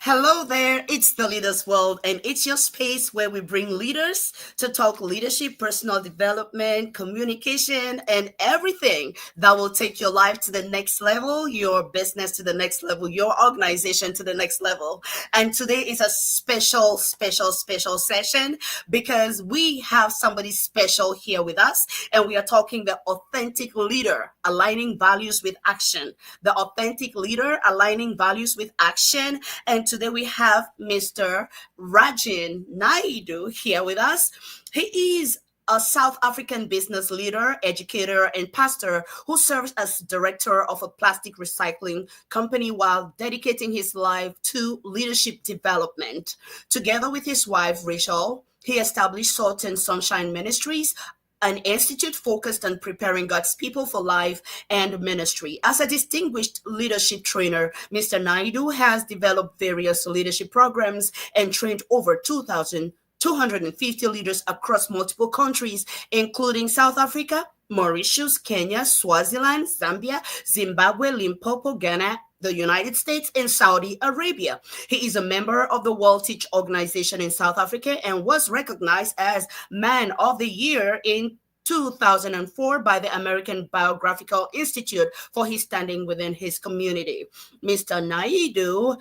Hello there, it's the Leaders World, and it's your space where we bring leaders to talk leadership, personal development, communication, and everything that will take your life to the next level, your business to the next level, your organization to the next level. And today is a special session because we have somebody special here with us, and we are talking the authentic leader aligning values with action. The authentic leader aligning values with action. And today we have Mr. Rajin Naidu here with us. He is a South African business leader, educator, and pastor who serves as director of a plastic recycling company while dedicating his life to leadership development. Together with his wife, Rachel, he established Salt and Sunshine Ministries, an institute focused on preparing God's people for life and ministry. As a distinguished leadership trainer, Mr. Naidu has developed various leadership programs and trained over 2,250 leaders across multiple countries, including South Africa, Mauritius, Kenya, Swaziland, Zambia, Zimbabwe, Limpopo, Ghana, the United States, and Saudi Arabia. He is a member of the World Teach Organization in South Africa and was recognized as Man of the Year in 2004 by the American Biographical Institute for his standing within his community. Mr. Naidu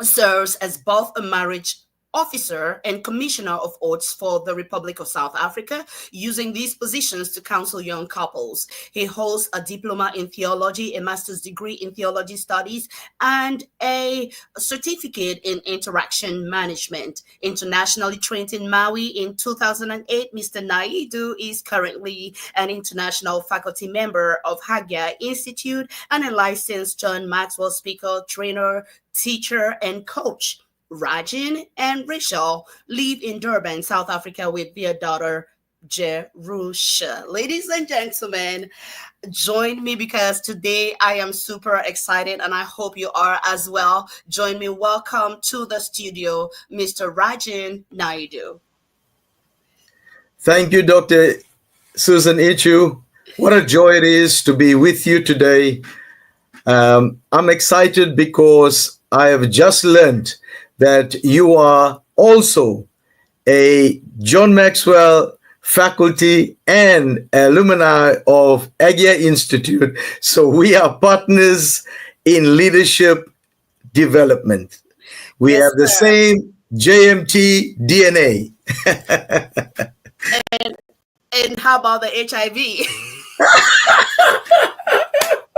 serves as both a marriage officer and commissioner of oaths for the Republic of South Africa, using these positions to counsel young couples. He holds a diploma in theology, a master's degree in theology studies, and a certificate in interaction management. Internationally trained in Maui in 2008, Mr. Naidu is currently an international faculty member of Haggai Institute and a licensed John Maxwell speaker, trainer, teacher, and coach. Rajin and Rachel live in Durban, South Africa with their daughter, Jerusha. Ladies and gentlemen, join me because today I am super excited and I hope you are as well. Join me. Welcome to the studio, Mr. Rajin Naidu. Thank you, Dr. Susan Ichu. What a joy it is to be with you today. I'm excited because I have just learned that you are also a John Maxwell faculty and alumni of Haggai Institute. So we are partners in leadership development. We Yes, have the sir. same JMT DNA. And how about the HIV?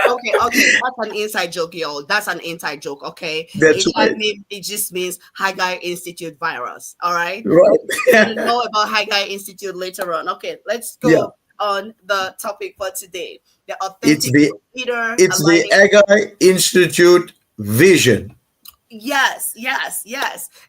Okay, that's an inside joke, y'all. That's an inside joke, okay? That's right. HIV, it just means Haggai Institute virus, all right? Right. We'll know about Haggai Institute later on. Okay, let's go Yeah. on the topic for today. The It's authentic the leader it's the aligning. Haggai Institute vision. Yes.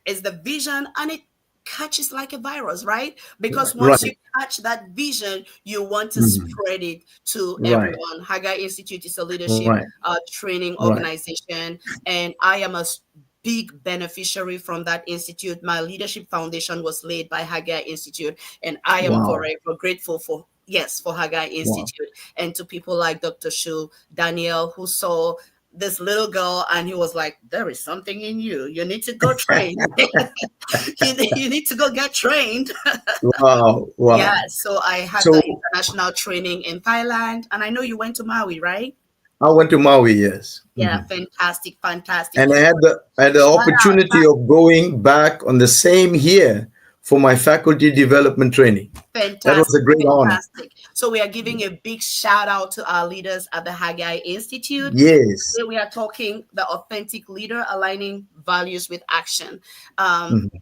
It's the vision and it catches like a virus, right? Because once you Right. catch that vision, you want to Mhm. spread it to Right. everyone. Haggai Institute is a leadership Right. training Right. organization, and I am a big beneficiary from that institute. My leadership foundation was laid by Haggai Institute, and I am Wow. forever grateful for Haggai Wow. Institute and to people like Dr. Shu Daniel, who saw this little girl and he was like, there is something in you, you need to go train. You need to go get trained. Wow. Yeah, Wow. so I had the So international training in Thailand, and I know you went to Maui, right? I went to Maui, yes. Yeah, fantastic. And I had the Shout out. opportunity of going back on the same year for my faculty development training. That was a great honor. Fantastic. So we are giving a big shout out to our leaders at the Haggai Institute. Yes. Today we are talking the authentic leader aligning values with action. Um, Mhm.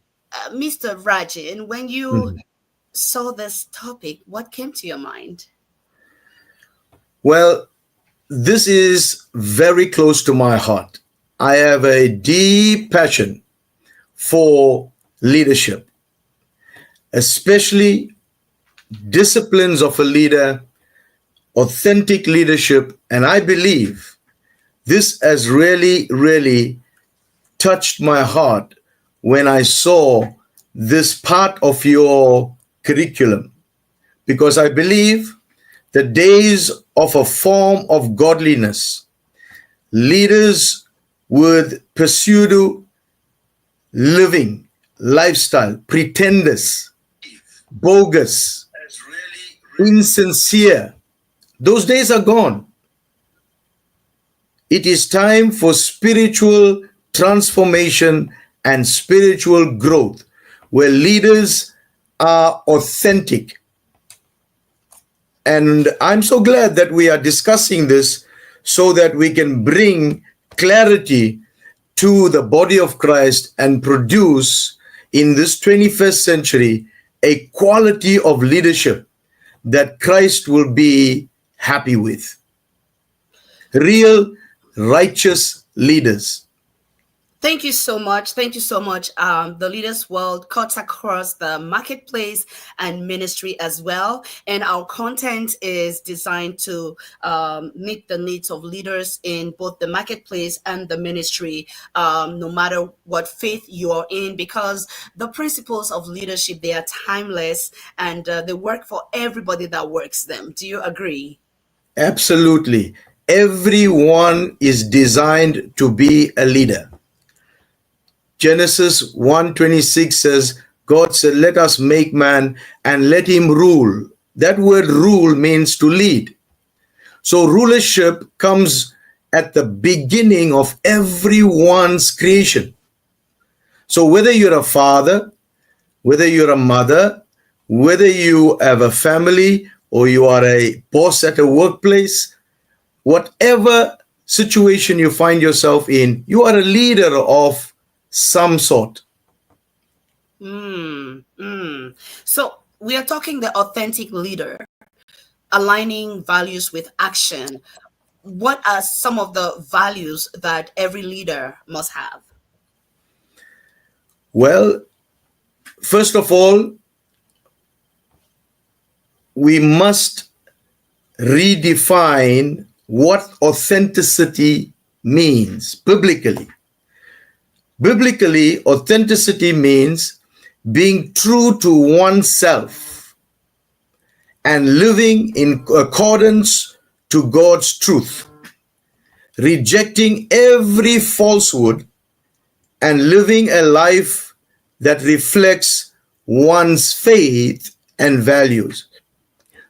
Mr. Rajin, when you Mhm. saw this topic, what came to your mind? Well, this is very close to my heart. I have a deep passion for leadership, especially disciplines of a leader, authentic leadership. And I believe this has really touched my heart when I saw this part of your curriculum, because I believe the days of a form of godliness, leaders would pursue living lifestyle, pretenders, bogus, insincere. Those days are gone. It is time for spiritual transformation and spiritual growth, where leaders are authentic. And I'm so glad that we are discussing this so that we can bring clarity to the body of Christ and produce in this 21st century a quality of leadership that Christ will be happy with. Real righteous leaders. Thank you so much. Thank you so much. The Leaders World cuts across the marketplace and ministry as well. And our content is designed to meet the needs of leaders in both the marketplace and the ministry, no matter what faith you are in, because the principles of leadership, they are timeless and they work for everybody that works them. Do you agree? Absolutely. Everyone is designed to be a leader. Genesis 1:26 says, God said, let us make man and let him rule. That word rule means to lead. So rulership comes at the beginning of everyone's creation. So whether you're a father, whether you're a mother, whether you have a family or you are a boss at a workplace, whatever situation you find yourself in, you are a leader of some sort. So we are talking the authentic leader, aligning values with action. What are some of the values that every leader must have? Well, first of all, we must redefine what authenticity means biblically. Biblically, authenticity means being true to oneself and living in accordance to God's truth, rejecting every falsehood and living a life that reflects one's faith and values.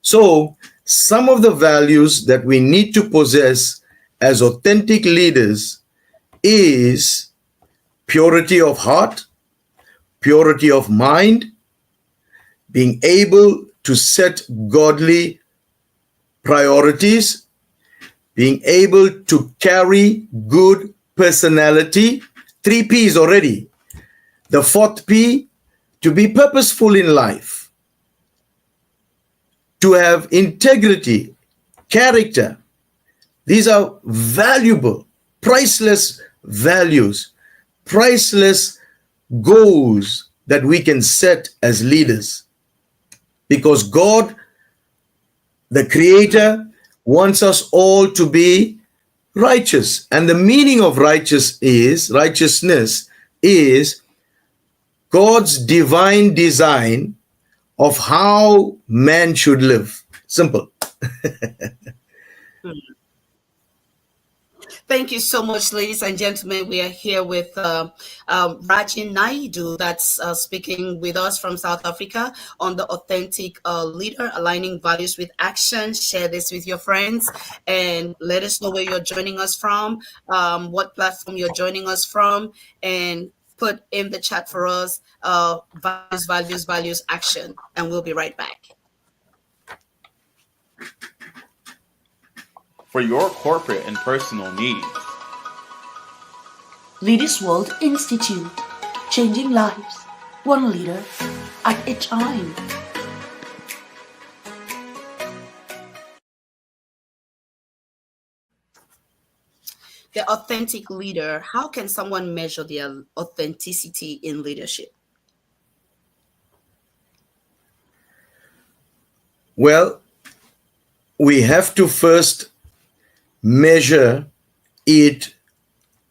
So, some of the values that we need to possess as authentic leaders is purity of heart, purity of mind, being able to set godly priorities, being able to carry good personality. 3 P's already. The 4th P, to be purposeful in life, to have integrity, character. These are valuable, priceless values, priceless goals that we can set as leaders, because God, the Creator, wants us all to be righteous. And the meaning of righteousness is God's divine design of how man should live. Simple. Thank you so much, ladies and gentlemen. We are here with Rajin Naidu, that's speaking with us from South Africa on the authentic leader, aligning values with action. Share this with your friends and let us know where you're joining us from, what platform you're joining us from, and put in the chat for us values, action. And we'll be right back. For your corporate and personal needs. Leaders World Institute, changing lives, one leader at a time. The authentic leader, how can someone measure their authenticity in leadership? Well, we have to first measure it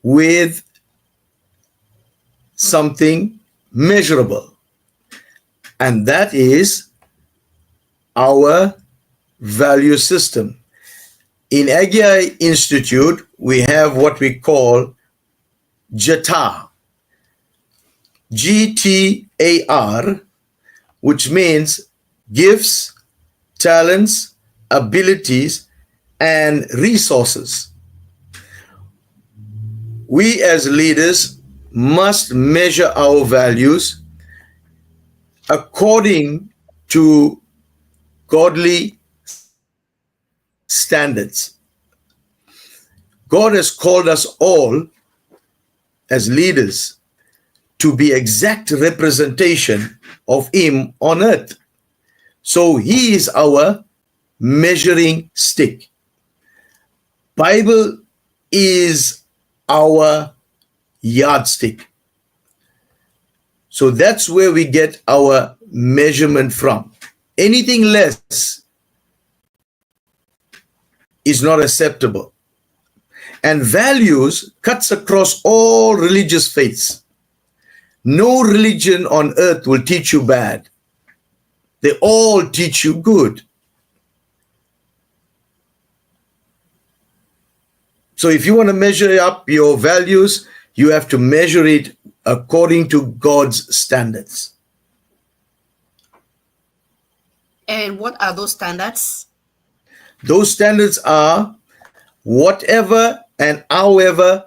with something measurable, and that is our value system. In Agia Institute, we have what we call JATA, GTAR, which means gifts, talents, abilities, and resources. We as leaders must measure our values according to godly standards. God has called us all as leaders to be exact representation of Him on earth. So He is our measuring stick. Bible is our yardstick. So that's where we get our measurement from. Anything less is not acceptable. And values cuts across all religious faiths. No religion on earth will teach you bad. They all teach you good. So if you want to measure up your values, you have to measure it according to God's standards. And what are those standards? Those standards are whatever and however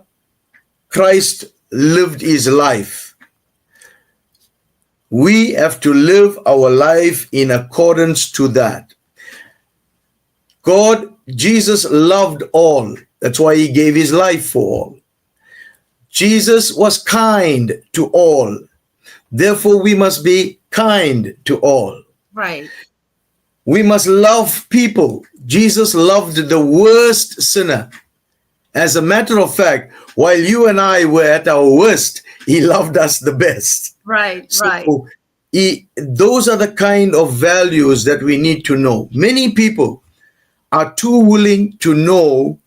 Christ lived his life. We have to live our life in accordance to that. Jesus loved all. That's why he gave his life for all. Jesus was kind to all. Therefore, we must be kind to all. Right. We must love people. Jesus loved the worst sinner. As a matter of fact, while you and I were at our worst, he loved us the best. Right, right. So those are the kind of values that we need to know. Many people are too willing to know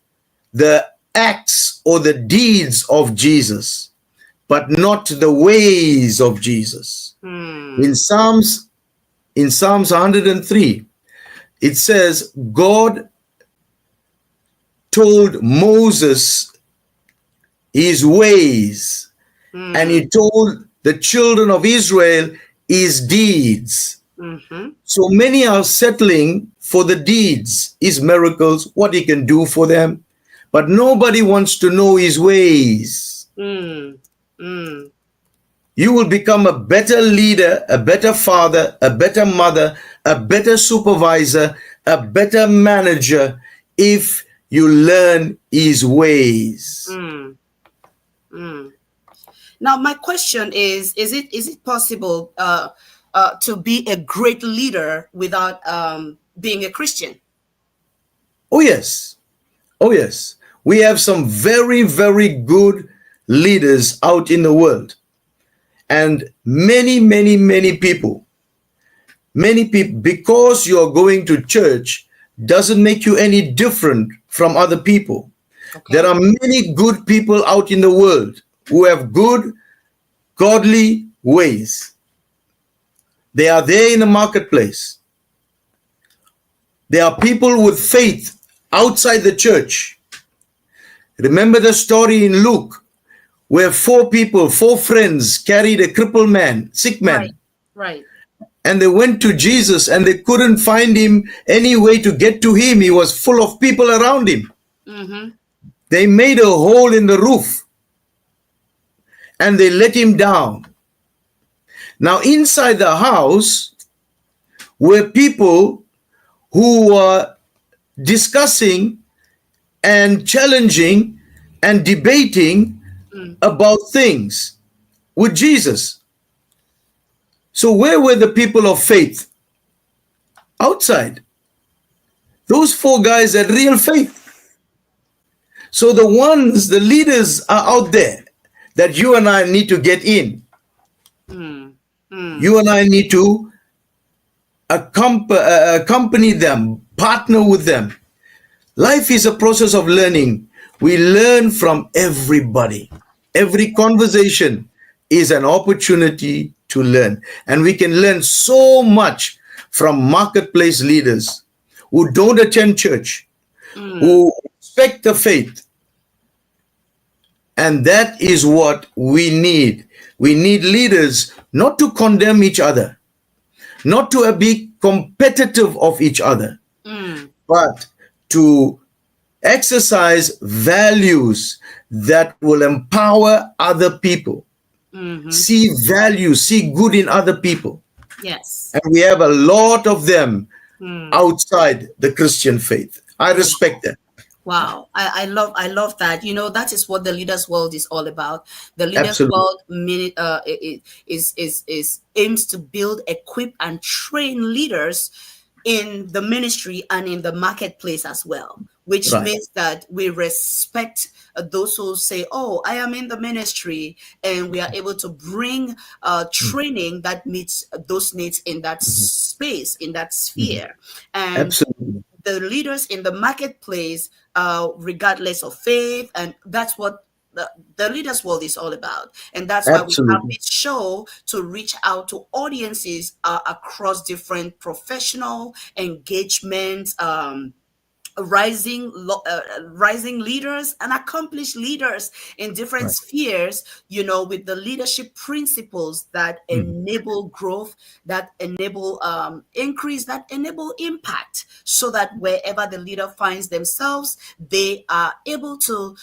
the acts or the deeds of Jesus, but not the ways of Jesus. In Psalms 103, it says, God told Moses his ways, and he told the children of Israel his deeds. So many are settling for the deeds, his miracles, what he can do for them, but nobody wants to know his ways. You will become a better leader, a better father, a better mother, a better supervisor, a better manager if you learn his ways. Now, my question is it possible to be a great leader without being a Christian? Oh, yes. Oh, yes. We have some very, very good leaders out in the world. And many people, because you're going to church, doesn't make you any different from other people. Okay. There are many good people out in the world who have good, godly ways. They are there in the marketplace. There are people with faith outside the church. Remember the story in Luke, where four friends carried a crippled man, sick man. Right. And they went to Jesus and they couldn't find him any way to get to him. He was full of people around him. They made a hole in the roof and they let him down. Now, inside the house were people who were discussing and challenging and debating about things with Jesus. So where were the people of faith? Outside. Those four guys had real faith. So the leaders are out there that you and I need to get in. You and I need to accompany them, partner with them. Life is a process of learning. We learn from everybody. Every conversation is an opportunity to learn. And we can learn so much from marketplace leaders who don't attend church, who respect the faith. And that is what we need. We need leaders not to condemn each other, not to be competitive of each other, but to exercise values that will empower other people. See value, see good in other people. Yes. And we have a lot of them outside the Christian faith. I respect that. Wow, I love that. You know, that is what the leaders world is all about. The leaders Absolutely. world is aims to build, equip, and train leaders in the ministry and in the marketplace as well, which Right. means that we respect those who say, "Oh, I am in the ministry," and we are able to bring training that meets those needs in that space, in that sphere, and Absolutely. the leaders in the marketplace, regardless of faith, and that's what the leaders world is all about. And that's why we have Absolutely. this show to reach out to audiences across different professional engagements, rising leaders and accomplished leaders in different Right. spheres, you know, with the leadership principles that enable growth, that enable increase, that enable impact, so that wherever the leader finds themselves, they are able to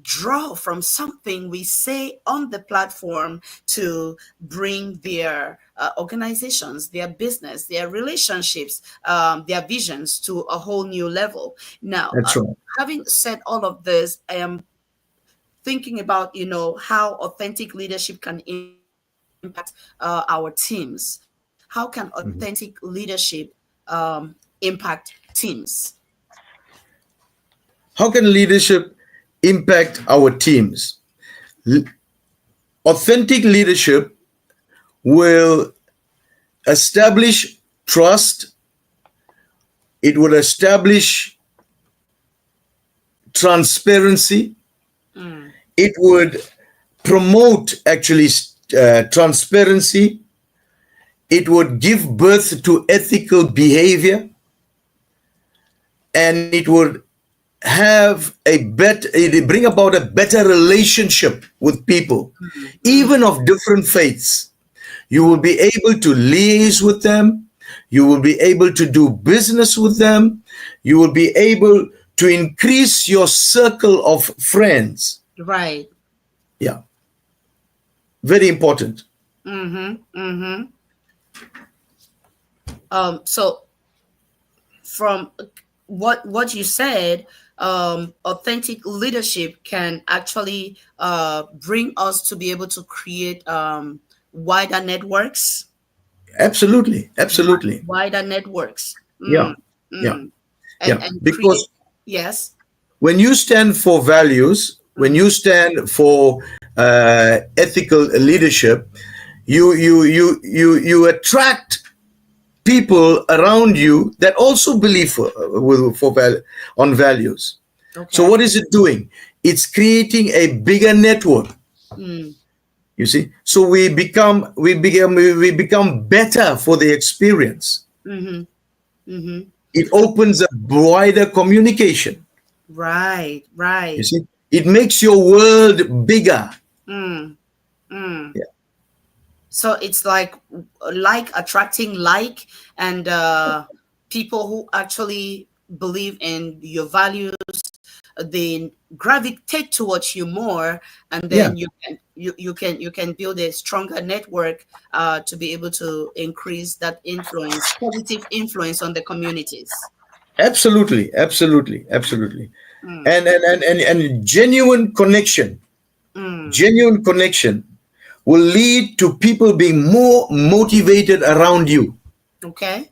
draw from something we say on the platform to bring their organizations, their business, their relationships, their visions to a whole new level. Now, That's right. having said all of this, I am thinking about, you know, how authentic leadership can impact our teams. How can authentic leadership impact teams? How can leadership impact our teams? Authentic leadership will establish trust. It will establish transparency. It would promote actually transparency. It would give birth to ethical behavior, and it would have it bring about a better relationship with people, even of different faiths. You will be able to liaise with them. You will be able to do business with them. You will be able to increase your circle of friends. Right. Yeah. Very important. So from what you said, authentic leadership can actually bring us to be able to create wider networks. Absolutely. Absolutely. Wider networks. Yeah. Yeah. Yeah. And Because yes. when you stand for values, when you stand for ethical leadership, you attract people around you that also believe on values. Okay. So what is it doing? It's creating a bigger network. You see, so we become better for the experience. It opens a wider communication. Right. You see, it makes your world bigger. Yeah. So it's like attracting and people who actually believe in your values, they gravitate towards you more, and then you can build a stronger network to be able to increase that influence, positive influence on the communities. Absolutely. And genuine connection will lead to people being more motivated around you. Okay.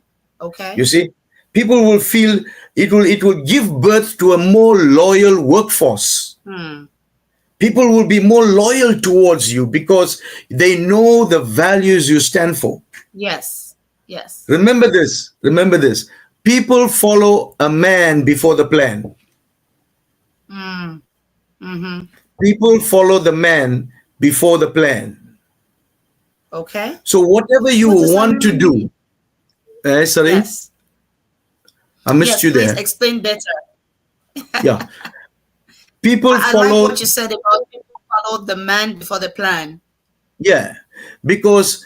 You see, people will feel it will give birth to a more loyal workforce. People will be more loyal towards you because they know the values you stand for. Yes. Remember this. People follow a man before the plan. People follow the man before the plan. Okay. So whatever you want to do, sorry, Yes. I missed you Please there. explain better. Yeah. People I like follow, what you said about people follow the man before the plan. yeah, because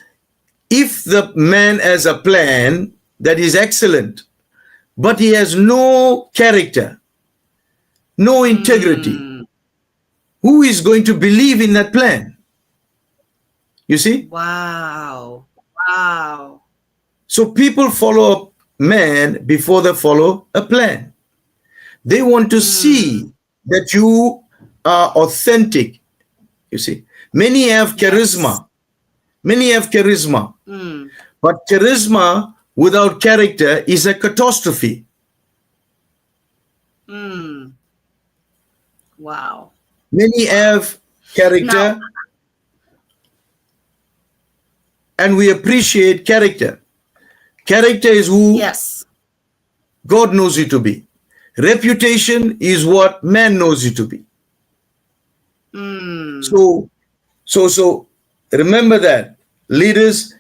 if the man has a plan, that is excellent, but he has no character, no integrity, Mm, who is going to believe in that plan? You see? wow. Wow. So people follow a man before they follow a plan. They want to see that you are authentic. You see, many have Yes. charisma. Many have charisma, Mm, but charisma without character is a catastrophe. mm, wow. Many have Now, character, and we appreciate character. Character is who yes. God knows you to be. Reputation is what man knows you to be. Mm, So remember that, leaders,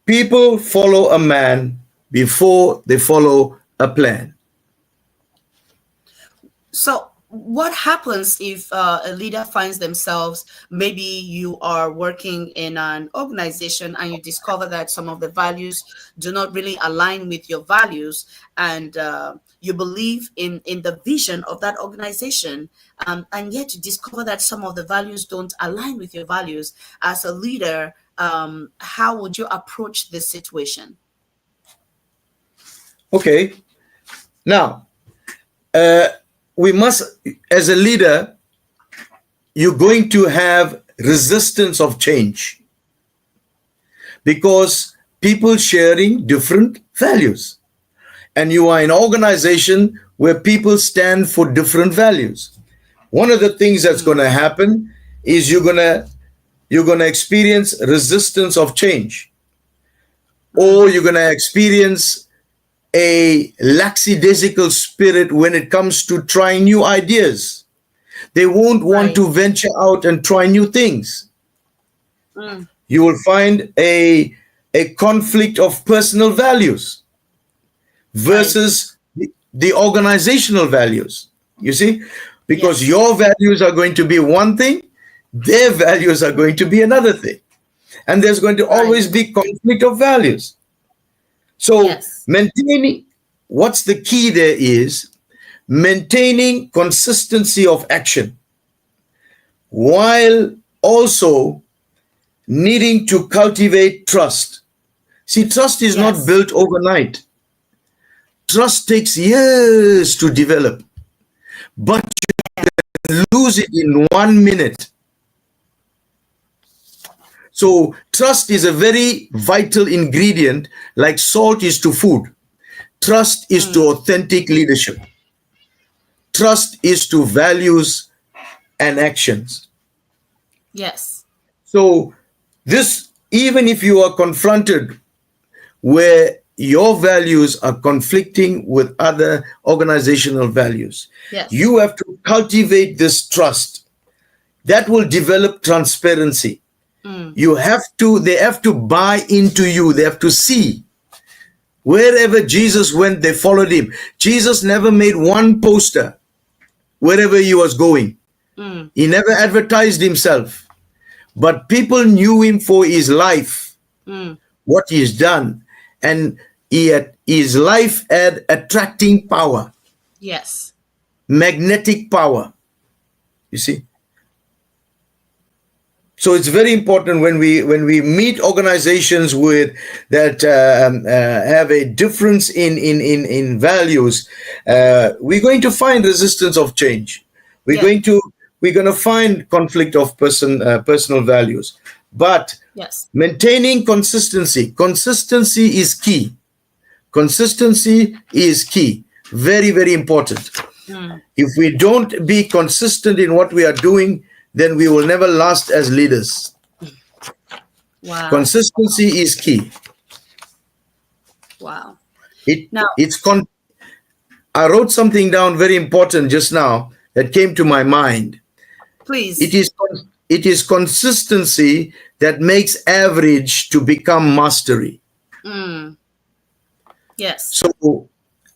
people follow a man before they follow a plan. so what happens if a leader finds themselves, maybe you are working in an organization and you discover that some of the values do not really align with your values, and you believe in the vision of that organization, and yet you discover that some of the values don't align with your values. As a leader, how would you approach this situation? Okay. Now, we must, as a leader, you're going to have resistance of change because people sharing different values, and you are in an organization where people stand for different values. One of the things that's going to happen is you're going to experience resistance of change, or you're going to experience a lackadaisical spirit when it comes to trying new ideas. They won't want Right. to venture out and try new things. Mm, You will find a conflict of personal values right. versus the organizational values. You see? Because Yes. your values are going to be one thing, their values are going to be another thing. And there's going to Right. always be conflict of values. So Yes. maintaining, what's the key there is maintaining consistency of action while also needing to cultivate trust. See, trust is not Yes. built overnight. Trust takes years to develop, but you lose it in 1 minute. So trust is a very vital ingredient, like salt is to food. Trust is to authentic leadership. Trust is to values and actions. Yes. So this, even if you are confronted where your values are conflicting with other organizational values, Yes. you have to cultivate this trust. That will develop transparency. You have to, they have to buy into you. They have to see. Wherever Jesus went, they followed him. Jesus never made one poster wherever he was going. He never advertised himself. But people knew him for his life, what he's done. And his life had attracting power, Yes. magnetic power. You see? So it's very important when we meet organizations with that have a difference in values, we're going to find resistance of change. We're Yeah. going to find conflict of personal values. But Yes. maintaining consistency. Consistency is key. Consistency is key. Very, very important. If we don't be consistent in what we are doing, then we will never last as leaders. Wow. Consistency is key. Wow. It Now, it's con. I wrote something down very important just now that came to my mind. please. It is consistency that makes average to become mastery. Yes. So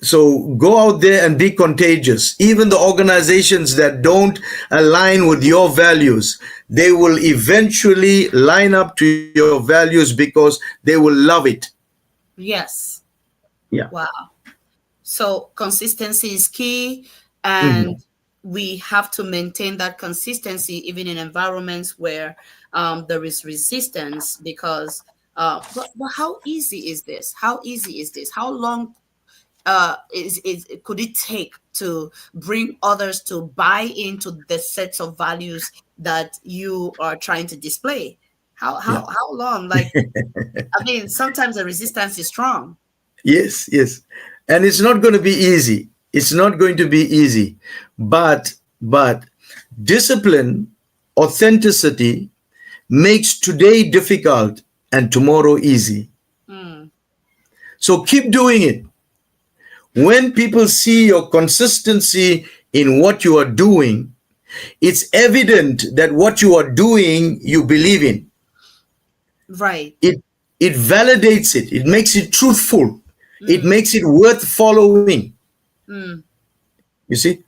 So go out there and be contagious. Even the organizations that don't align with your values, they will eventually line up to your values because they will love it. Yes. Yeah. Wow. So consistency is key, Mhm. and we have to maintain that consistency even in environments where there is resistance. Because, but how easy is this? How easy is this? How long is could it take to bring others to buy into the sets of values that you are trying to display? How Yeah. how long? Like, I mean, sometimes the resistance is strong. Yes, yes. And it's not going to be easy. It's not going to be easy. But discipline, authenticity makes today difficult and tomorrow easy. Mm, So keep doing it. When people see your consistency in what you are doing, it's evident that what you are doing, you believe in. right. It validates it. It makes it truthful. It Mm, makes it worth following. mm, You see?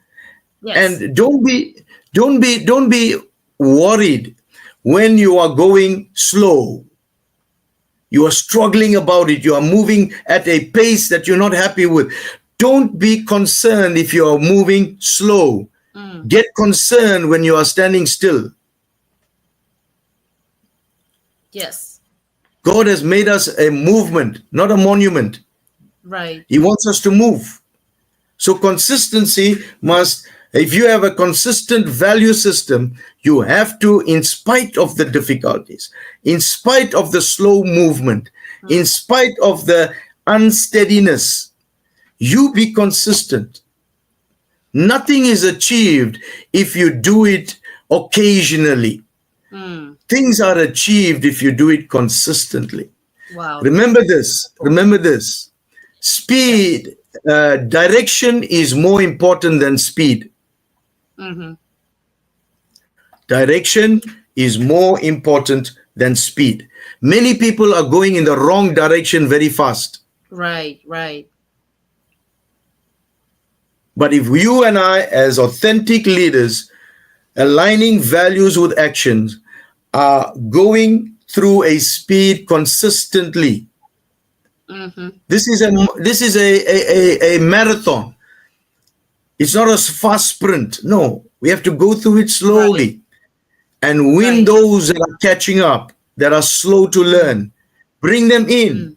yes. And don't be worried when you are going slow. You are struggling about it. You are moving at a pace that you're not happy with. Don't be concerned if you are moving slow. Mm, Get concerned when you are standing still. yes. God has made us a movement, not a monument. Right. He wants us to move. So consistency must, if you have a consistent value system, you have to, in spite of the difficulties, in spite of the slow movement, in Mm, spite of the unsteadiness, you be consistent. Nothing is achieved if you do it occasionally. mm. Things are achieved if you do it consistently. Wow. This is Remember this. cool. Remember this. Yes. Speed, direction is more important than speed. Mm-hmm. Direction is more important than speed. Many people are going in the wrong direction very fast. Right. Right. But if you and I, as authentic leaders, aligning values with actions, are going through a speed consistently, Mm-hmm. this is a marathon. It's not a fast sprint. No, we have to go through it Right. slowly and win Right. those that are catching up, that are slow to learn. Bring them in. Mm.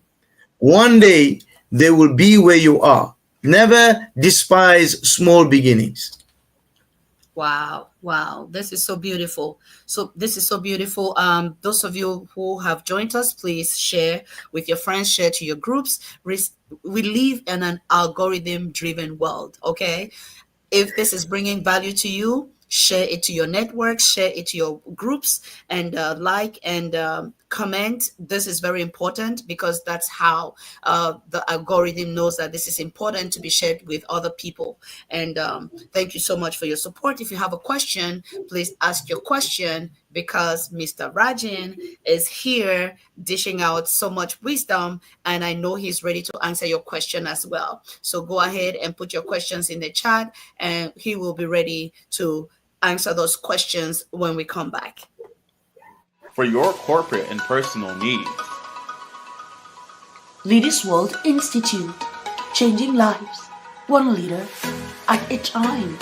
One day they will be where you are. Never despise small beginnings. Wow, wow. This is so beautiful. So this is so beautiful. Those of you who have joined us, please share with your friends, share to your groups. We live in an algorithm driven world, okay? If this is bringing value to you, share it to your network, share it to your groups, and like and comment. This is very important because that's how the algorithm knows that this is important to be shared with other people. And thank you so much for your support. If you have a question, please ask your question, because Mr. Rajan is here dishing out so much wisdom, and I know he's ready to answer your question as well. So go ahead and put your questions in the chat, and he will be ready to answer those questions when we come back. For your corporate and personal needs. Leaders World Institute, changing lives, one leader at a time.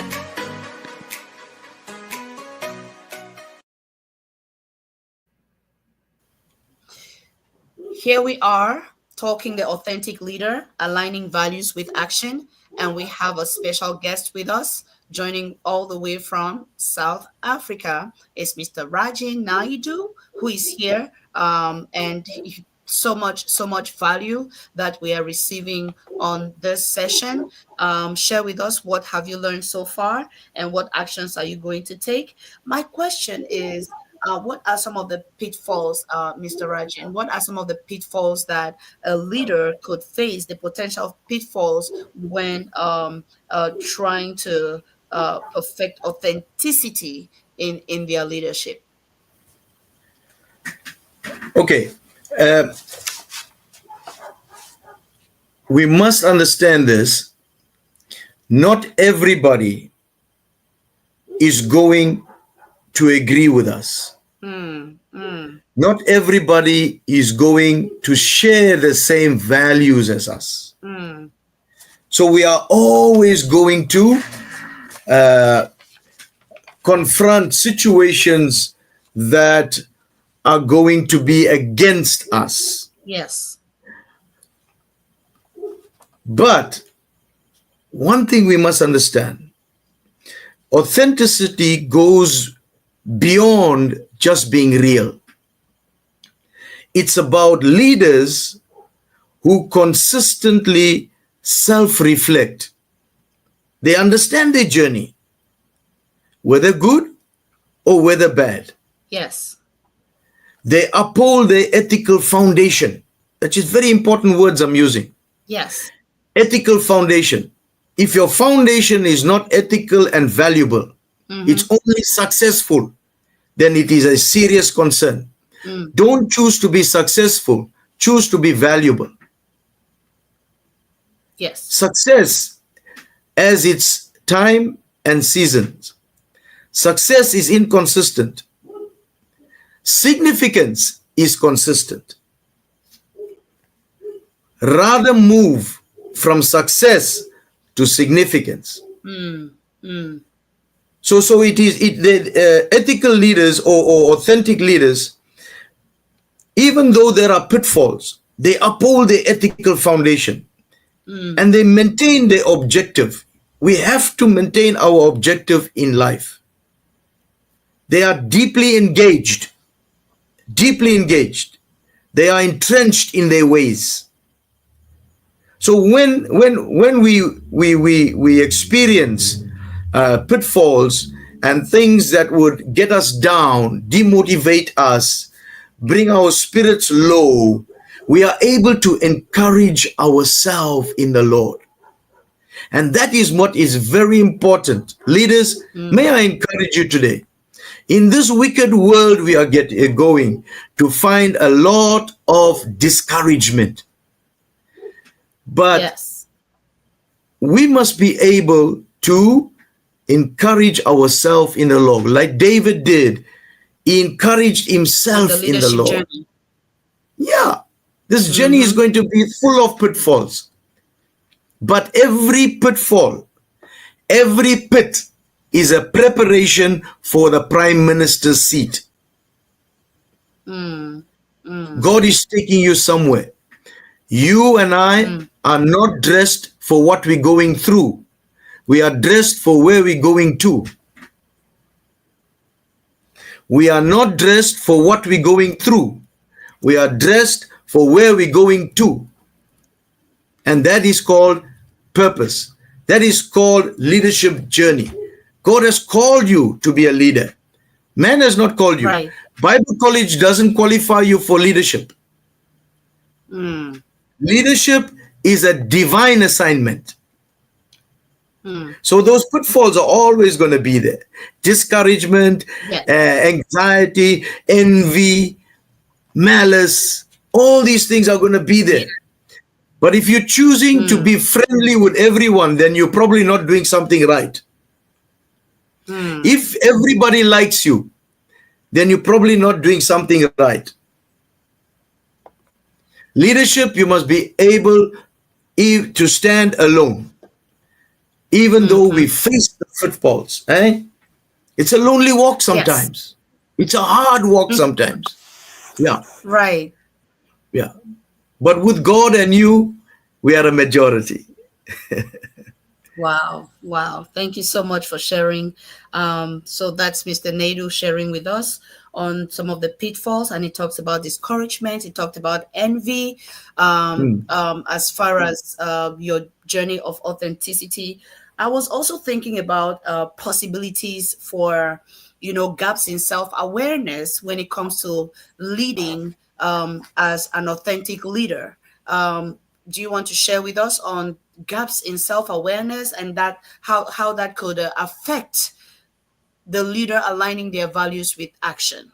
Here we are talking the authentic leader, aligning values with action, and we have a special guest with us. Joining all the way from South Africa is Mr. Rajin Naidu, who is here, and so much value that we are receiving on this session. Share with us, what have you learned so far, and what actions are you going to take? My question is, what are some of the pitfalls, Mr. Rajan? What are some of the pitfalls that a leader could face, the potential pitfalls when trying to perfect authenticity in their leadership? Okay. Uh, we must understand this. Not everybody is going to agree with us. Not everybody is going to share the same values as us. So we are always going to confront situations that are going to be against us. Yes. But one thing we must understand, authenticity goes beyond just being real. It's about leaders who consistently self-reflect. They understand their journey, whether good or whether bad. Yes. They uphold their ethical foundation. That is very important words I'm using. Yes. Ethical foundation. If your foundation is not ethical and valuable, it's only successful, then it is a serious concern. Don't choose to be successful, choose to be valuable. Yes. Success has its time and seasons. Success is inconsistent. Significance is consistent. Rather move from success to significance. So the ethical leaders or authentic leaders, even though there are pitfalls, they uphold the ethical foundation and they maintain their objective. We have to maintain our objective in life. They are deeply engaged. They are entrenched in their ways. So when we experience pitfalls and things that would get us down, demotivate us, bring our spirits low, we are able to encourage ourselves in the Lord. And that is what is very important. Leaders, may I encourage you today, in this wicked world we are going to find a lot of discouragement. But Yes. we must be able to encourage ourselves in the Lord. Like David did, he encouraged himself The in the leadership Lord. journey. Yeah, this journey is going to be full of pitfalls. But every pitfall, every pit is a preparation for the prime minister's seat. God is taking you somewhere. You and I are not dressed for what we're going through. We are dressed for where we're going to. We are not dressed for what we're going through. We are dressed for where we're going to. And that is called purpose. That is called leadership journey. God has called you to be a leader. Man has not called you. Right. Bible college doesn't qualify you for leadership. Leadership is a divine assignment. So those pitfalls are always going to be there. Discouragement, Yes. Anxiety, envy, malice, all these things are going to be there. But if you're choosing to be friendly with everyone, then you're probably not doing something right. If everybody likes you, then you're probably not doing something right. Leadership, you must be able to stand alone. Even though we face the pitfalls, it's a lonely walk sometimes. It's a hard walk sometimes. Yeah, Right. yeah. But with God and you, we are a majority. Wow. Wow. Thank you so much for sharing. So that's Mr. Nadu sharing with us on some of the pitfalls, and he talks about discouragement. He talked about envy, as far as your journey of authenticity. I was also thinking about possibilities for, gaps in self-awareness when it comes to leading as an authentic leader. Do you want to share with us on gaps in self-awareness and that how that could affect the leader aligning their values with action?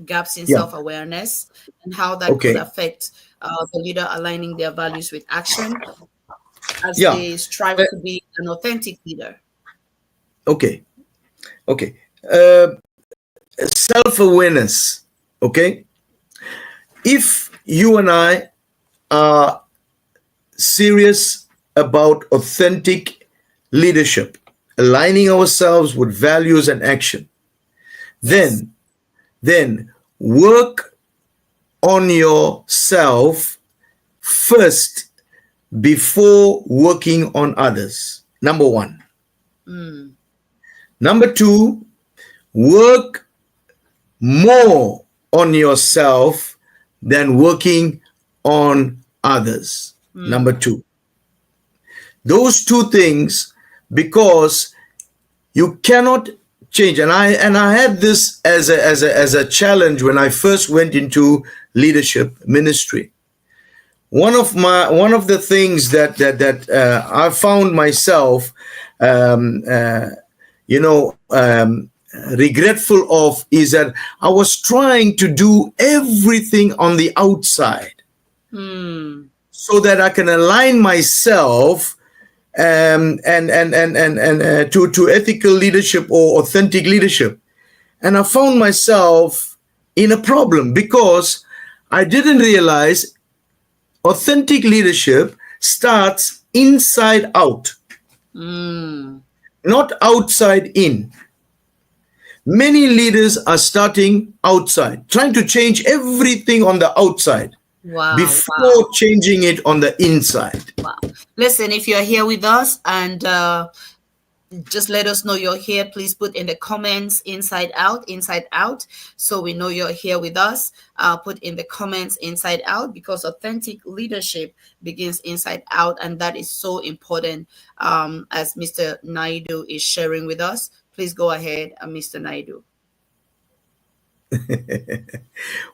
Gaps in Yeah. self-awareness and how that could Okay. affect the leader aligning their values with action. as Yeah. they strive to be an authentic leader? Okay. Okay. Self-awareness. Okay. If you and I are serious about authentic leadership, aligning ourselves with values and action, Yes. then work on yourself first before working on others. Number one. Number two, work more on yourself than working on others. Number two. Those two things, because you cannot change. And I had this as a challenge when I first went into leadership ministry. One of the things that I found myself regretful of is that I was trying to do everything on the outside so that I can align myself to ethical leadership or authentic leadership. And I found myself in a problem because I didn't realize authentic leadership starts inside out, not outside in. Many leaders are starting outside, trying to change everything on the outside before changing it on the inside. Wow. Listen, if you're here with us and just let us know you're here. Please put in the comments inside out, so we know you're here with us. Put in the comments inside out, because authentic leadership begins inside out, and that is so important, as Mr. Naidu is sharing with us. Please go ahead, Mr. Naidu.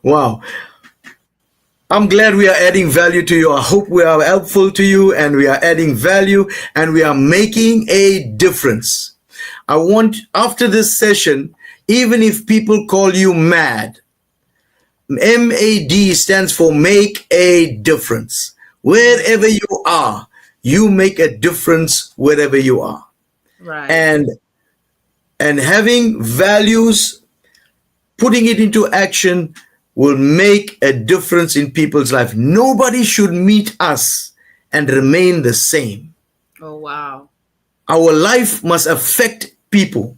Wow. I'm glad we are adding value to you. I hope we are helpful to you, and we are adding value, and we are making a difference. I want, after this session, even if people call you mad, MAD stands for make a difference. Wherever you are, you make a difference wherever you are. Right. And having values, putting it into action, will make a difference in people's life. Nobody should meet us and remain the same. Oh, wow. Our life must affect people.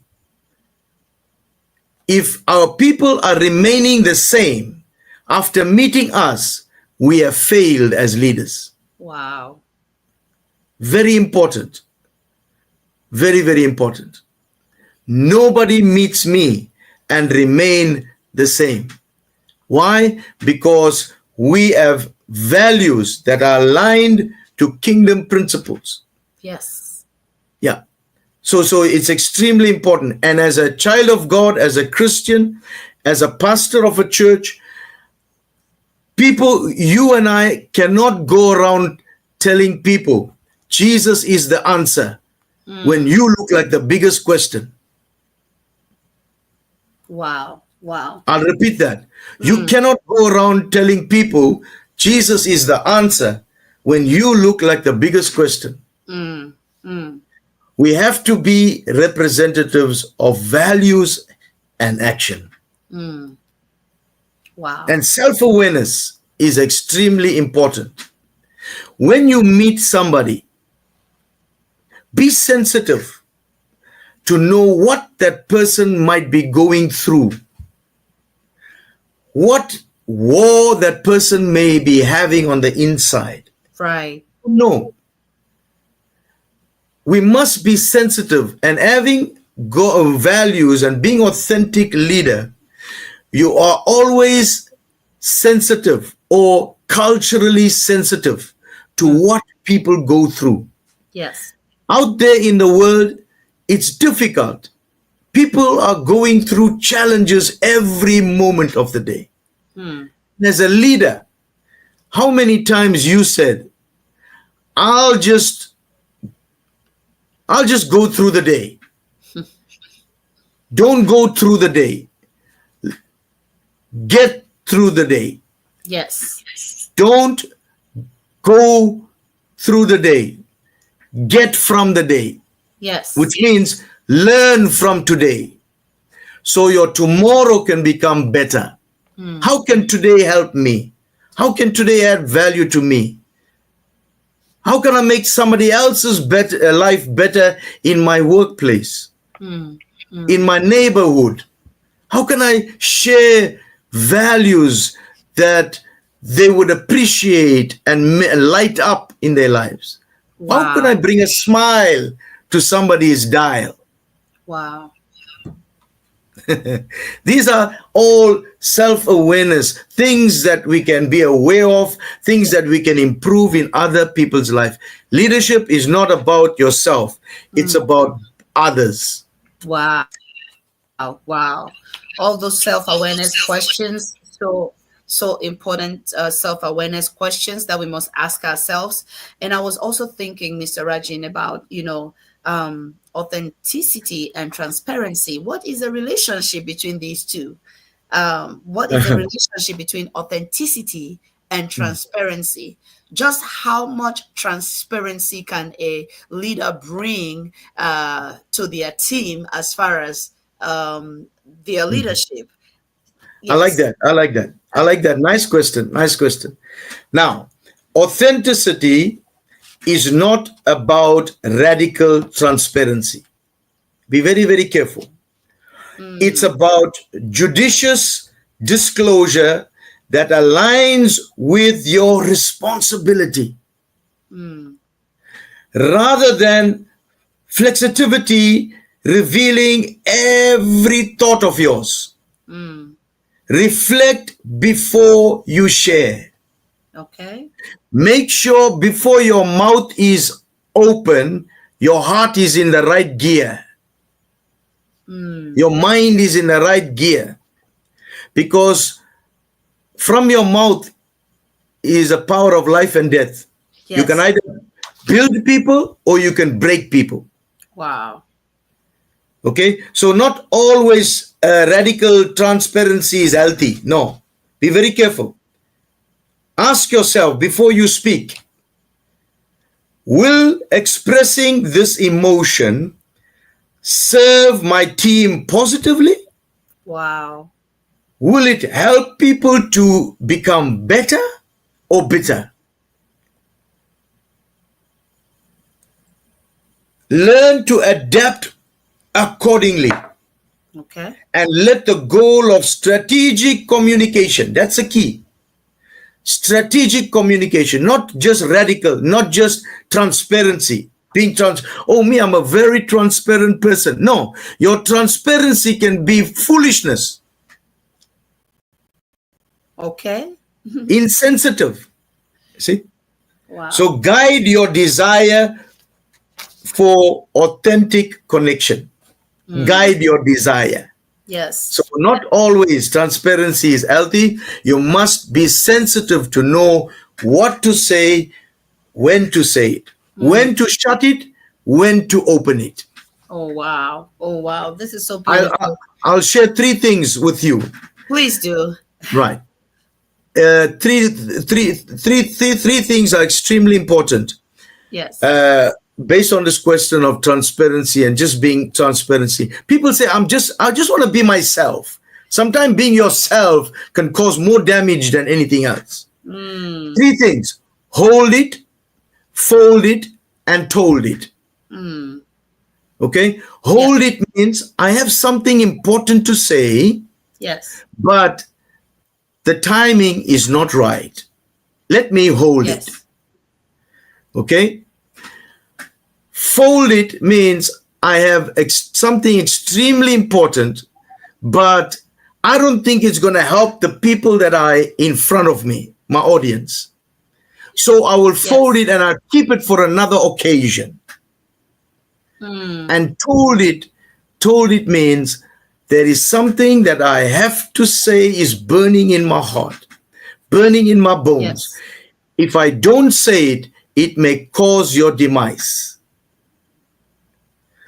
If our people are remaining the same after meeting us, we have failed as leaders. Wow. Very important. Very, very important. Nobody meets me and remain the same. Why? Because we have values that are aligned to kingdom principles. Yes. Yeah. So it's extremely important. And as a child of God, as a Christian, as a pastor of a church, people, you and I cannot go around telling people Jesus is the answer when you look like the biggest question. Wow. Wow. I'll repeat that. You cannot go around telling people Jesus is the answer when you look like the biggest question. We have to be representatives of values and action. Wow. And self-awareness is extremely important. When you meet somebody, be sensitive to know what that person might be going through, what war that person may be having on the inside. Right. No. We must be sensitive, and having values and being authentic leader, you are always sensitive or culturally sensitive to what people go through. Yes. Out there in the world, it's difficult. People are going through challenges every moment of the day. As a leader, how many times you said, I'll just go through the day. Don't go through the day. Get through the day. Yes. Don't go through the day. get from the day, Yes. which means learn from today so your tomorrow can become better. How can today help me? How can today add value to me? How can I make somebody else's life better in my workplace, in my neighborhood? How can I share values that they would appreciate and light up in their lives? Wow. How can I bring a smile to somebody's dial? Wow. These are all self-awareness, things that we can be aware of, things that we can improve in other people's life. Leadership is not about yourself. It's about others. Wow. Wow. All those self-awareness questions, so important self-awareness questions that we must ask ourselves. And I was also thinking, Mr. Rajin, about, authenticity and transparency. What is the relationship between these two? What is the relationship between authenticity and transparency? Just how much transparency can a leader bring to their team as far as their leadership? I like that. I like that. I like that. Nice question. Nice question. Now, authenticity is not about radical transparency. Be very, very careful. It's about judicious disclosure that aligns with your responsibility rather than flexibility revealing every thought of yours. Reflect before you share. Okay. Make sure before your mouth is open, your heart is in the right gear. Your mind is in the right gear. Because from your mouth is a power of life and death. Yes. You can either build people or you can break people. Wow. Okay, so not always radical transparency is healthy. No, be very careful. Ask yourself before you speak, will expressing this emotion serve my team positively? Wow. Will it help people to become better or bitter? Learn to adapt accordingly. Okay. And let the goal of strategic communication, that's the key. Strategic communication, not just radical, not just transparency. I'm a very transparent person. No, your transparency can be foolishness. Okay. Insensitive. See? Wow. So guide your desire for authentic connection. Guide your desire. Yes. So not always transparency is healthy. You must be sensitive to know what to say, when to say it, when to shut it, when to open it. Oh, wow. Oh, wow. This is so beautiful. I'll share three things with you. Please do. Right. Three things are extremely important. Yes. Based on this question of transparency and just being transparency, people say, I just want to be myself. Sometimes being yourself can cause more damage than anything else. Three things: hold it, fold it, and told it. Okay? Hold it means I have something important to say. Yes. But the timing is not right. Let me hold it. Okay? Fold it means I have something extremely important, but I don't think it's going to help the people that are in front of me, my audience. So I will fold it and I'll keep it for another occasion. And told it means there is something that I have to say is burning in my heart, burning in my bones. Yes. If I don't say it, it may cause your demise.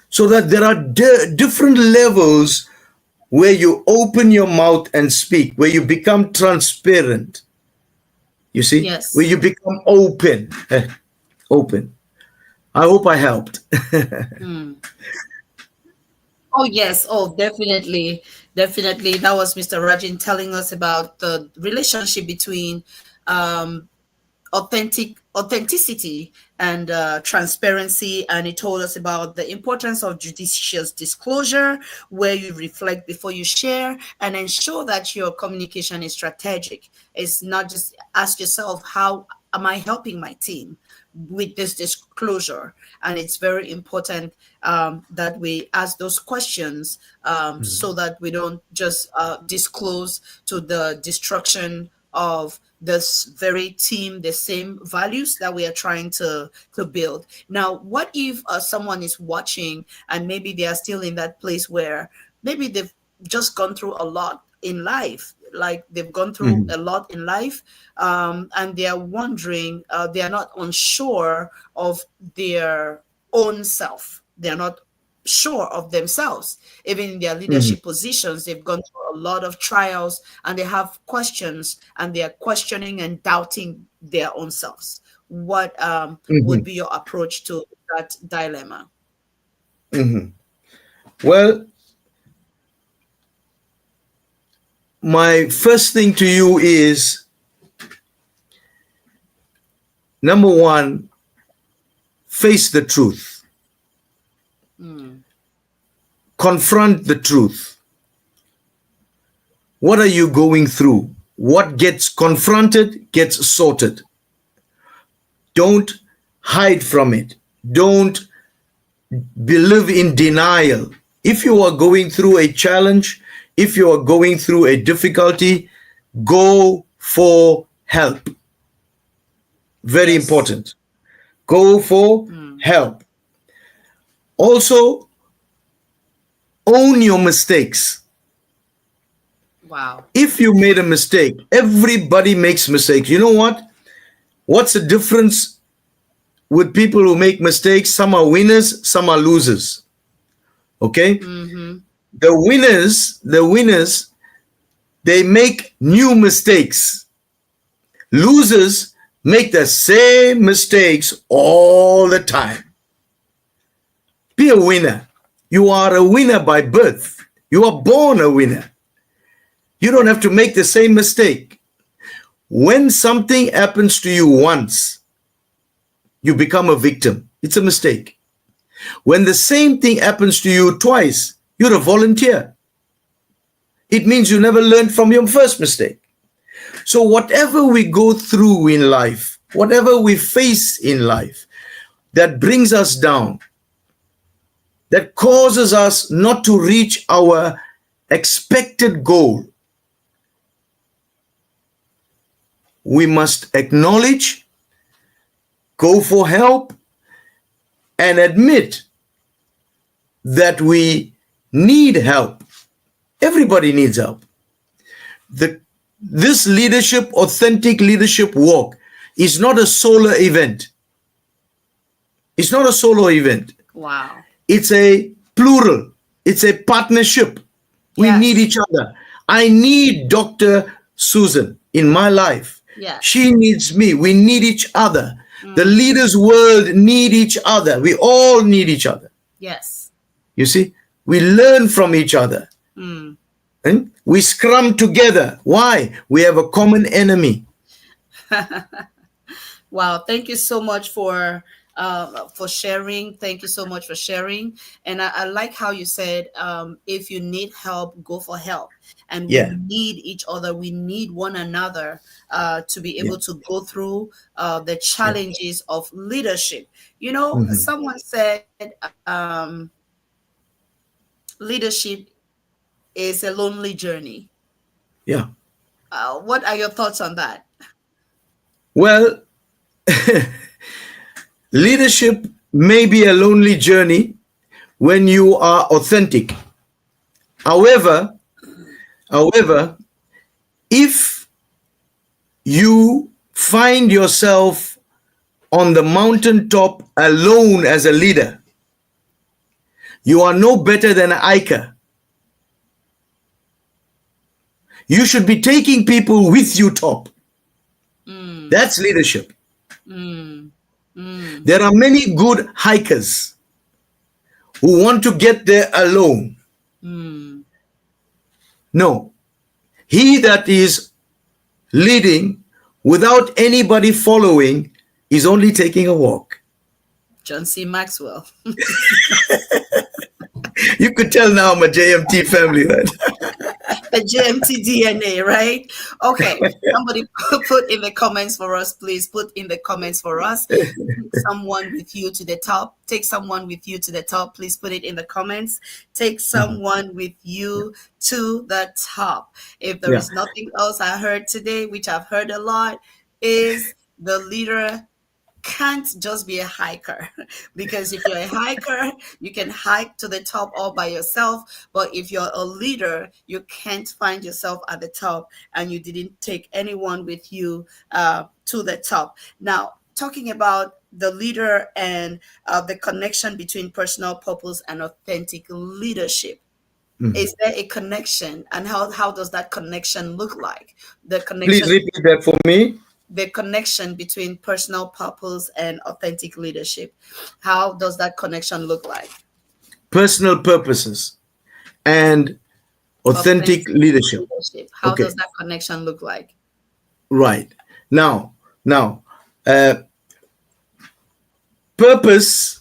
So that there are different levels where you open your mouth and speak, where you become transparent. You see? Yes. Where you become open. Open. I hope I helped. Mm. Oh yes, oh definitely, definitely. That was Mr. Rajin telling us about the relationship between um, authenticity and transparency, and he told us about the importance of judicious disclosure, where you reflect before you share and ensure that your communication is strategic. It's not just ask yourself, how am I helping my team with this disclosure? And it's very important that we ask those questions, so that we don't just disclose to the destruction of this very team, the same values that we are trying to build. Now, what if someone is watching and maybe they are still in that place where maybe they've just gone through a lot in life, like they've gone through Mhm. a lot in life, and they are wondering, they are not unsure of their own self, they're not sure of themselves. Even in their Mhm. leadership positions, they've gone through a lot of trials and they have questions and they are questioning and doubting their own selves. What would Mhm. be your approach to that dilemma? Mhm. Well, my first thing to you is, number one, face the truth, Mm, confront the truth. What are you going through? What gets confronted gets sorted. Don't hide from it. Don't live in denial. If you are going through a challenge, if you are going through a difficulty, go for help. Very yes. important. Go for Mm, help. Also, own your mistakes. wow. If you made a mistake, everybody makes mistakes. You know what? What's the difference with people who make mistakes? Some are winners, some are losers. Okay? Mm-hmm. The winners, they make new mistakes. Losers make the same mistakes all the time. Be a winner. You are a winner by birth. You are born a winner. You don't have to make the same mistake. When something happens to you once, you become a victim. It's a mistake. When the same thing happens to you twice, you're a volunteer. It means you never learned from your first mistake. So, whatever we go through in life, whatever we face in life that brings us down, that causes us not to reach our expected goal, we must acknowledge, go for help, and admit that we need help. Everybody needs help. This leadership, authentic leadership walk, is not a solo event. It's not a solo event. Wow. It's a plural. It's a partnership. We need Yes. each other. I need Dr. Susan in my life. Yes. She needs me. We need each other. The Mm, leaders' world need each other. We all need each other. yes. You see, we learn from each other. Mm. And we scrum together. Why? We have a common enemy. Wow, thank you so much for sharing. Thank you so much for sharing. And I like how you said, if you need help, go for help. And we Yeah, need each other. We need one another to be yeah, able to go through the yeah. challenges of leadership. You know, Mhm. someone said, leadership is a lonely journey. Yeah. What are your thoughts on that? Well, leadership may be a lonely journey when you are authentic. However, however, if you find yourself on the mountaintop alone as a leader, you are no better than an Iker. You should be taking people with you top. Mm, That's leadership. mm, Mm. There are many good hikers who want to get there alone. Mm. No, he that is leading without anybody following is only taking a walk. John C. Maxwell. You could tell now I'm a JMT family, right? The GMT DNA, right? Okay. Somebody put in the comments for us, please. Put in the comments for us. Take someone with you to the top. Take someone with you to the top. Please put it in the comments. Take someone with you to the top. If there Yeah. is nothing else I heard today, which I've heard a lot, is the leader can't just be a hiker, because if you're a hiker, you can hike to the top all by yourself, but if you're a leader, you can't find yourself at the top and you didn't take anyone with you to the top. Now, talking about the leader and the connection between personal purpose and authentic leadership, is there a connection, and how does that connection look like? The Please connection, repeat that for me. the connection between personal purpose and authentic leadership. How does that connection look like? Personal purposes and authentic leadership. How Okay. does that connection look like? Right. Now, purpose,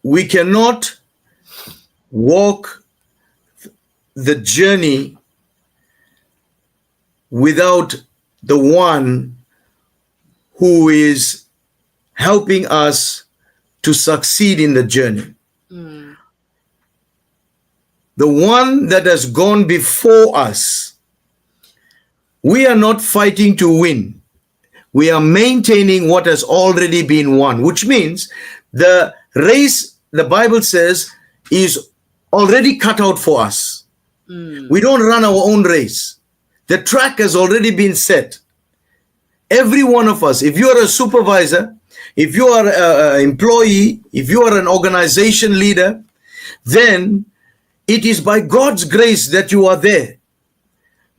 we cannot walk the journey without the one who is helping us to succeed in the journey. Mm. The one that has gone before us. We are not fighting to win. We are maintaining what has already been won, which means the race, the Bible says, is already cut out for us. Mm. We don't run our own race. The track has already been set. Every one of us, if you are a supervisor, if you are an employee, if you are an organization leader, then it is by God's grace that you are there.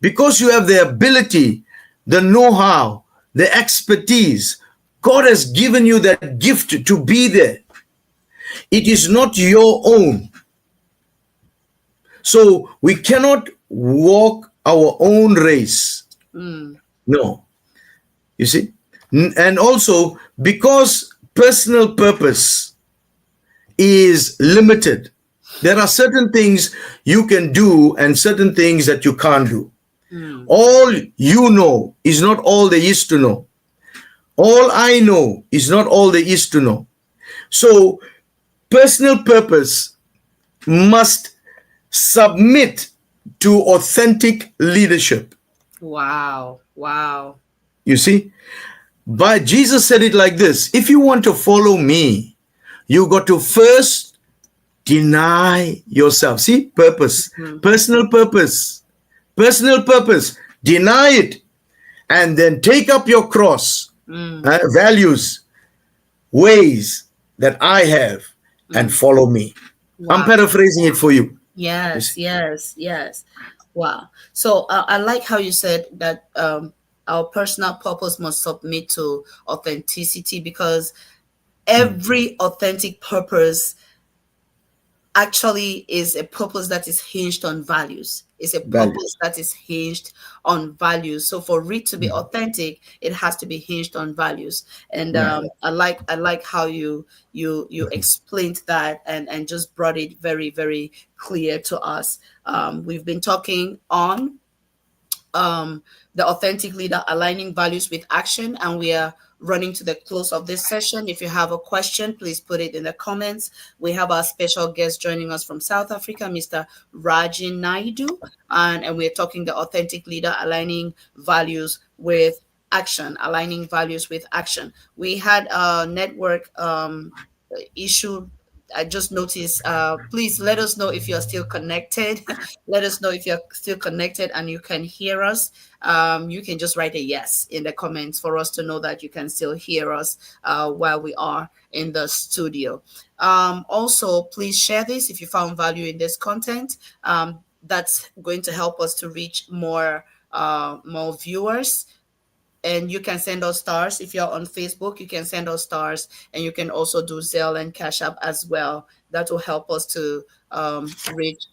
Because you have the ability, the know-how, the expertise, God has given you that gift to be there. It is not your own. So we cannot walk our own race. Mm. No. You see? And also, because personal purpose is limited, there are certain things you can do and certain things that you can't do. Mm. All you know is not all there is to know. All I know is not all there is to know. So, personal purpose must submit to authentic leadership. Wow. Wow. You see? But Jesus said it like this: if you want to follow me, you got to first deny yourself. See? Purpose. Personal purpose. Personal purpose. Deny it. And then take up your cross. Values, ways that I have, and follow me. Wow. I'm paraphrasing it for you. Yes, yes, yes. Wow. So I like how you said that our personal purpose must submit to authenticity, because every authentic purpose actually is a purpose that is hinged on values. It's a purpose that is hinged on values. So for it to be authentic, it has to be hinged on values. And I like how you explained that and just brought it very, very clear to us. We've been talking on the authentic leader aligning values with action, and we are running to the close of this session. If you have a question, please put it in the comments. We have our special guest joining us from South Africa, Mr. Raji Naidu, and we're talking the authentic leader aligning values with action, aligning values with action. We had a network issue. I just noticed. Please let us know if you're still connected. Let us know if you're still connected and you can hear us. You can just write a yes in the comments for us to know that you can still hear us while we are in the studio. Also, please share this if you found value in this content. That's going to help us to reach more viewers. and you can send us stars. If you're on Facebook, you can send us stars, and you can also do Zelle and Cash App as well. That will help us to reach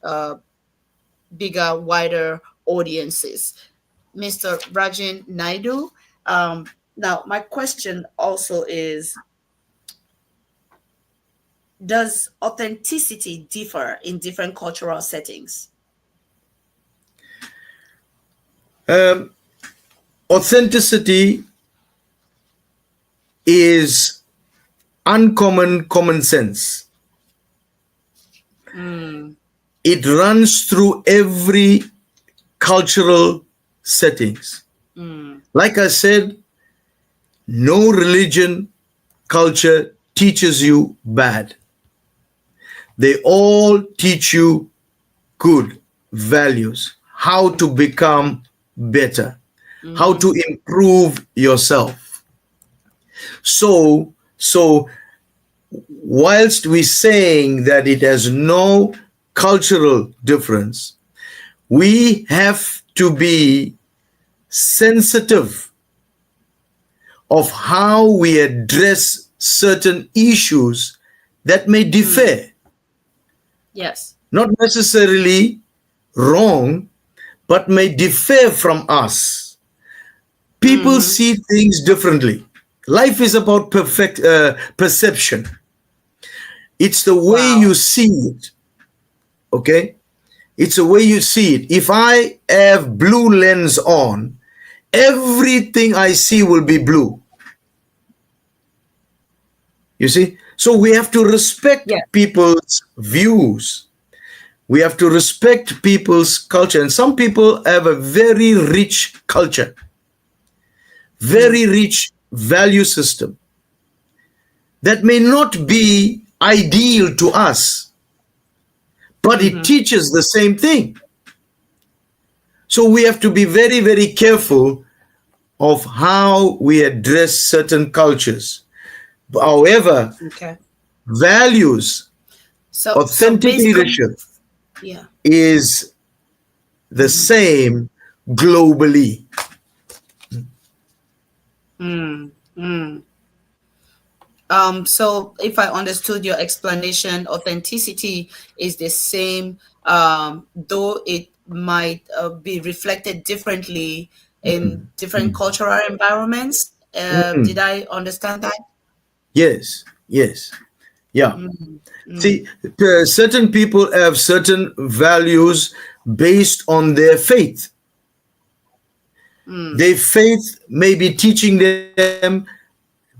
bigger, wider audiences. Mr. Rajin Naidu, now my question also is, does authenticity differ in different cultural settings? Authenticity is uncommon common sense. It runs through every cultural settings. Like I said, no religion, culture teaches you bad. They all teach you good values, how to become better, how to improve yourself. So whilst we're saying that it has no cultural difference, we have to be sensitive of how we address certain issues that may differ. Yes. Not necessarily wrong, but may differ from us. People see things differently. Life is about perception. It's the way you see it. Okay? It's the way you see it. If I have blue lens on, everything I see will be blue. You see? So we have to respect people's views. We have to respect people's culture. And some people have a very rich culture, very rich value system that may not be ideal to us, but it teaches the same thing. So we have to be very, very careful of how we address certain cultures. However, values, authentic leadership is the same globally. So if I understood your explanation, authenticity is the same, though it might be reflected differently in different cultural environments. Did I understand that? Yes. Yeah. See, certain people have certain values based on their faith. Their faith may be teaching them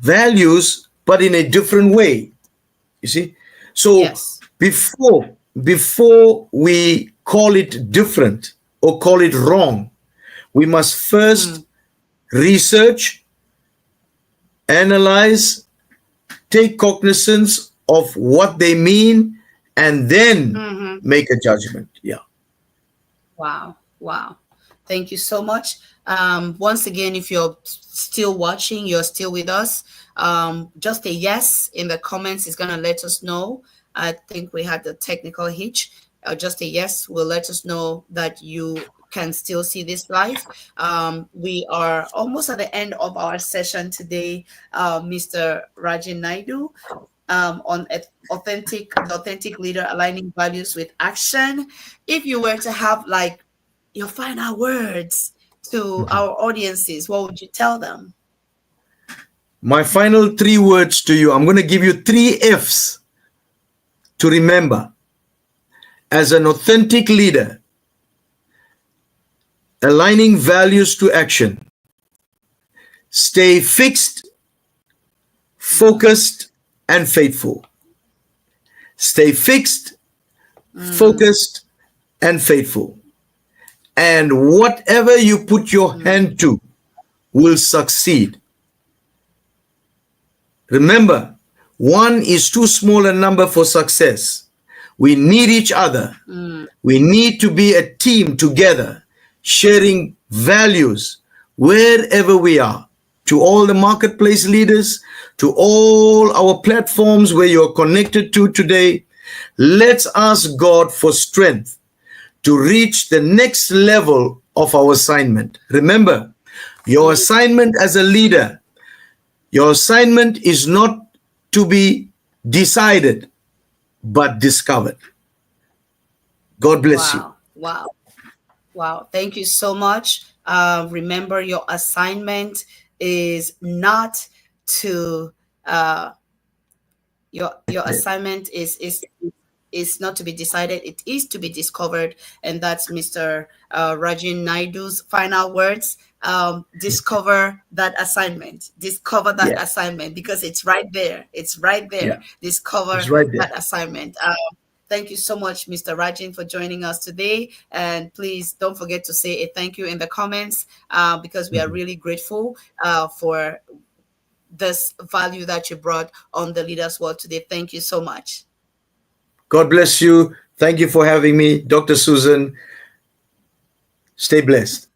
values, but in a different way. You see? So before we call it different or call it wrong, we must first research, analyze, take cognizance of what they mean, and then make a judgment. Yeah. Wow. Thank you so much. Once again, if you're still watching, you're still with us, just a yes in the comments is going to let us know. I think we had the technical hitch. Just a yes will let us know that you can still see this live. We are almost at the end of our session today, Mr. Rajin Naidu, on the authentic leader aligning values with action. If you were to have like your final words to our audiences, what would you tell them? My final 3 words to you, I'm going to give you 3 F's to remember. As an authentic leader, aligning values to action, stay fixed, focused, and faithful. Stay fixed, focused, and faithful. And whatever you put your hand to will succeed. Remember, 1 is too small a number for success. We need each other. We need to be a team together, sharing values wherever we are. To all the marketplace leaders, to all our platforms where you're connected to today, let's ask God for strength to reach the next level of our assignment. Remember, Your assignment as a leader, your assignment is not to be decided, but discovered. God bless you. Wow. Wow. Wow. Thank you so much. Remember, your assignment is not to your assignment is not to be decided, it is to be discovered. And that's Mr. Rajin Naidu's final words. Discover that assignment, Yeah. assignment, because it's right there, Yeah. discover It's right there. that assignment. Thank you so much, Mr. Rajin, for joining us today. And please don't forget to say a thank you in the comments, because we are really grateful for this value that you brought on the Leaders World today. Thank you so much. God bless you. Thank you for having me, Dr. Susan. Stay blessed.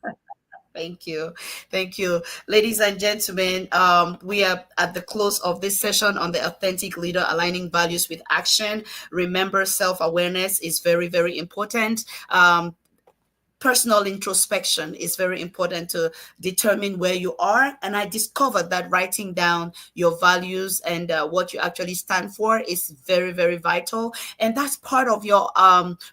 Thank you. Thank you. Ladies and gentlemen, we are at the close of this session on the Authentic Leader, Aligning Values with Action. Remember, self-awareness is very, very important. Personal introspection is very important to determine where you are. And I discovered that writing down your values and what you actually stand for is very, very vital. And that's part of your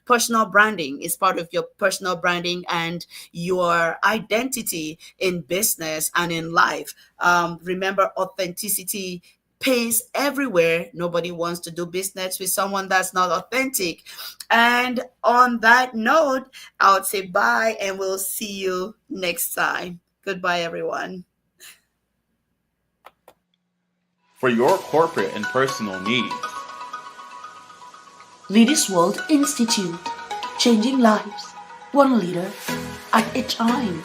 personal branding. It's part of your personal branding and your identity in business and in life. Remember, authenticity pays everywhere. Nobody wants to do business with someone that's not authentic. And on that note, I would say bye, and we'll see you next time. Goodbye, everyone. For your corporate and personal needs. Leaders World Institute, changing lives, one leader at a time.